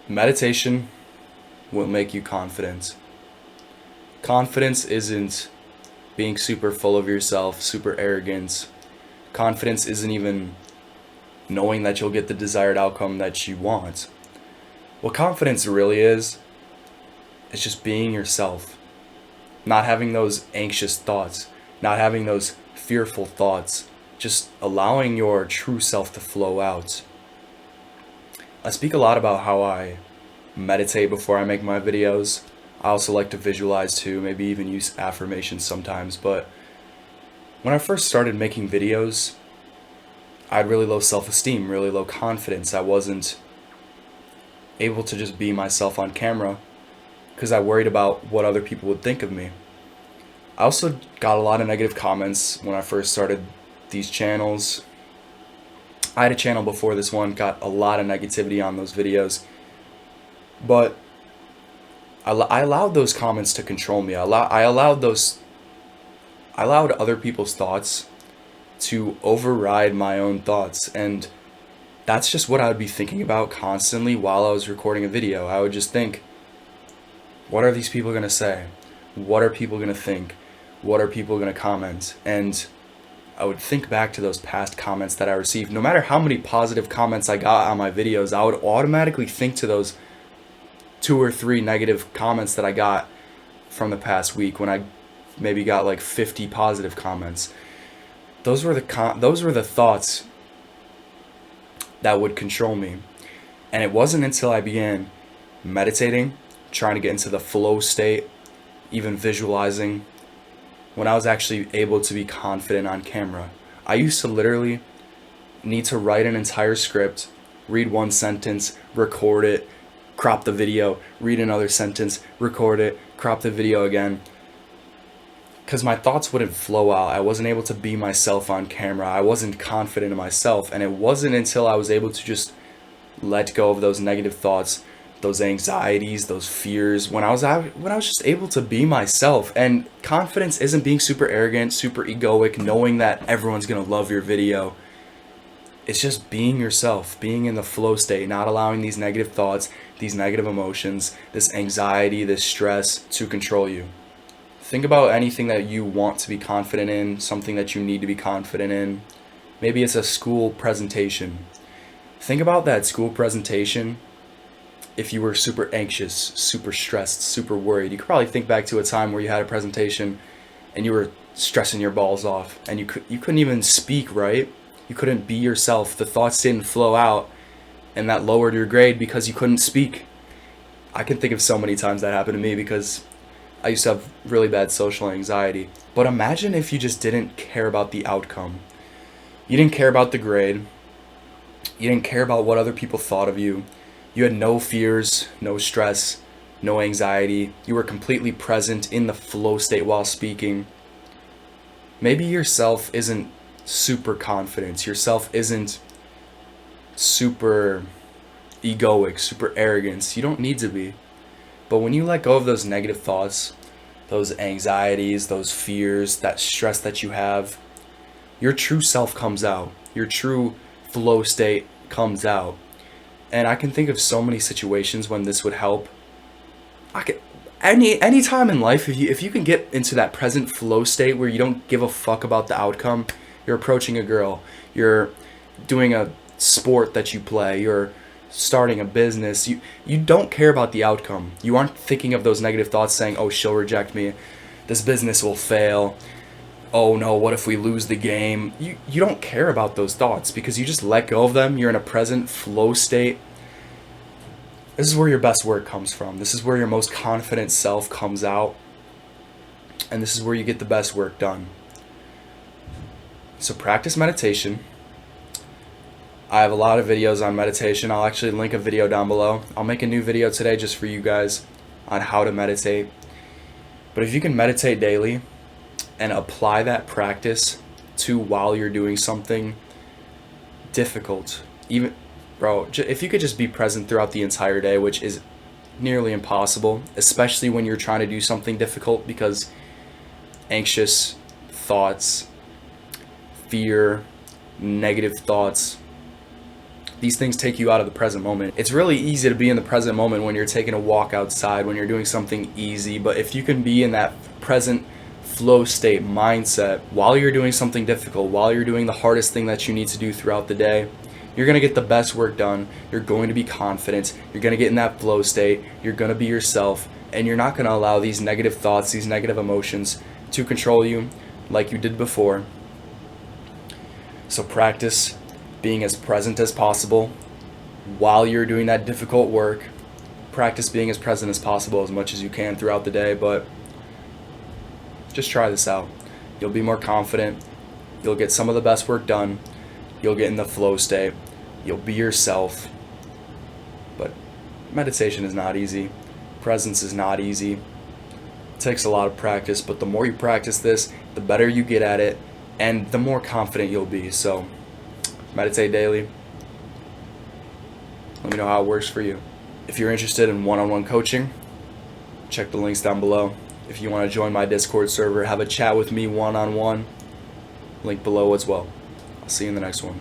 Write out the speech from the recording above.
Meditation will make you confident. Confidence isn't being super full of yourself, super arrogant. Confidence isn't even knowing that you'll get the desired outcome that you want. What confidence really is just being yourself. Not having those anxious thoughts, not having those fearful thoughts, just allowing your true self to flow out. I speak a lot about how I meditate before I make my videos. I also like to visualize too, maybe even use affirmations sometimes. But when I first started making videos, I had really low self-esteem, really low confidence. I wasn't able to just be myself on camera because I worried about what other people would think of me. I also got a lot of negative comments when I first started these channels. I had a channel before this one, got a lot of negativity on those videos, but I allowed those comments to control me. I allowed other people's thoughts to override my own thoughts, and that's just what I would be thinking about constantly while I was recording a video. I would just think, what are these people going to say? What are people going to think? What are people going to comment? And I would think back to those past comments that I received. No matter how many positive comments I got on my videos, I would automatically think to those 2 or 3 negative comments that I got from the past week when I maybe got like 50 positive comments. Those were the thoughts that would control me. And it wasn't until I began meditating, trying to get into the flow state, even visualizing, when I was actually able to be confident on camera. I used to literally need to write an entire script, read one sentence, record it, crop the video, read another sentence, record it, crop the video again. Because my thoughts wouldn't flow out. I wasn't able to be myself on camera. I wasn't confident in myself. And it wasn't until I was able to just let go of those negative thoughts, those anxieties, those fears, when I was just able to be myself. And confidence isn't being super arrogant, super egoic, knowing that everyone's gonna love your video. It's just being yourself, being in the flow state, not allowing these negative thoughts, these negative emotions, this anxiety, this stress to control you. Think about anything that you want to be confident in, something that you need to be confident in. Maybe it's a school presentation. Think about that school presentation. If you were super anxious, super stressed, super worried, you could probably think back to a time where you had a presentation and you were stressing your balls off and you couldn't even speak right. You couldn't be yourself. The thoughts didn't flow out, and that lowered your grade because you couldn't speak. I can think of so many times that happened to me because I used to have really bad social anxiety. But imagine if you just didn't care about the outcome. You didn't care about the grade. You didn't care about what other people thought of you. You had no fears, no stress, no anxiety. You were completely present in the flow state while speaking. Maybe yourself isn't super confident. Yourself isn't super egoic, super arrogant. You don't need to be. But when you let go of those negative thoughts, those anxieties, those fears, that stress that you have, your true self comes out. Your true flow state comes out. And I can think of so many situations when this would help. Any time in life, if you can get into that present flow state where you don't give a fuck about the outcome, you're approaching a girl, you're doing a sport that you play, you're starting a business, you don't care about the outcome. You aren't thinking of those negative thoughts saying, oh, she'll reject me, this business will fail, oh no, what if we lose the game? You don't care about those thoughts because you just let go of them. You're in a present flow state. This is where your best work comes from. This is where your most confident self comes out, and this is where you get the best work done. So practice meditation. I have a lot of videos on meditation. I'll actually link a video down below. I'll make a new video today just for you guys on how to meditate. But if you can meditate daily and apply that practice to while you're doing something difficult, even, bro, if you could just be present throughout the entire day, which is nearly impossible, especially when you're trying to do something difficult, because anxious thoughts, fear, negative thoughts, These things take you out of the present moment. It's really easy to be in the present moment when you're taking a walk outside, when you're doing something easy, but if you can be in that present flow state mindset while you're doing something difficult, while you're doing the hardest thing that you need to do throughout the day, you're going to get the best work done. You're going to be confident. You're going to get in that flow state. You're going to be yourself, and you're not going to allow these negative thoughts, these negative emotions to control you like you did before. So practice being as present as possible while you're doing that difficult work. Practice being as present as possible as much as you can throughout the day, but just try this out. You'll be more confident. You'll get some of the best work done. You'll get in the flow state. You'll be yourself. But meditation is not easy. Presence is not easy. It takes a lot of practice, but the more you practice this, the better you get at it, and the more confident you'll be. So meditate daily. Let me know how it works for you. If you're interested in one-on-one coaching, check the links down below. If you want to join my Discord server, have a chat with me one-on-one, link below as well. I'll see you in the next one.